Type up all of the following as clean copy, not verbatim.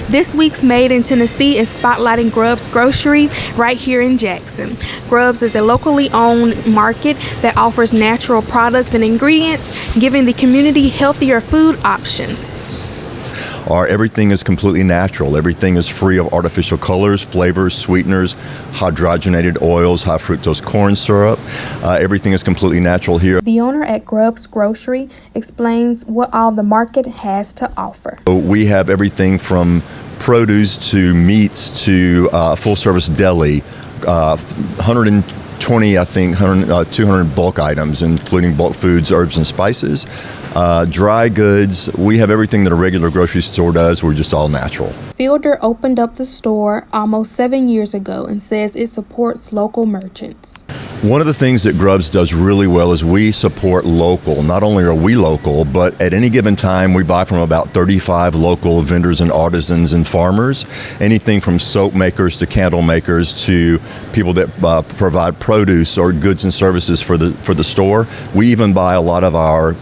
This week's Made in Tennessee is spotlighting Grubb's Grocery right here in Jackson. Grubb's is a locally owned market that offers natural products and ingredients, giving the community healthier food options. Everything is completely natural. Everything is free of artificial colors, flavors, sweeteners, hydrogenated oils, high fructose corn syrup. Everything is completely natural here. The owner at Grubb's Grocery explains what all the market has to offer. We have everything from produce to meats to full-service deli, 120, I think, 200 bulk items, including bulk foods, herbs, and spices. Dry goods. We have everything that a regular grocery store does. We're just all natural. Fielder opened up the store almost 7 years ago and says it supports local merchants. One of the things that Grubb's does really well is we support local. Not only are we local, but at any given time we buy from about 35 local vendors and artisans and farmers. Anything from soap makers to candle makers to people that provide produce or goods and services for the store. We even buy a lot of our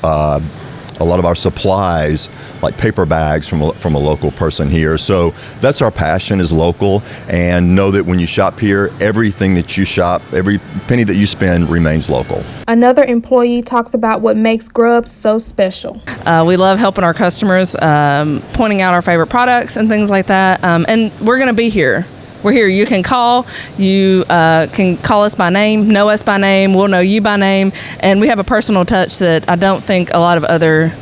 supplies, like paper bags, from a local person here. So that's our passion, is local, and know that when you shop here, everything that you shop, every penny that you spend remains local. Another employee talks about what makes Grubb so special. We love helping our customers, pointing out our favorite products and things like that, and we're going to be here. We're here. You can call. You can call us by name, know us by name. We'll know you by name. And we have a personal touch that I don't think a lot of other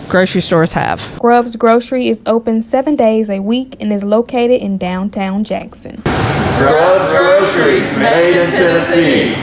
grocery stores have. Grubb's Grocery is open 7 days a week and is located in downtown Jackson. Grubb's Grocery, made in Tennessee.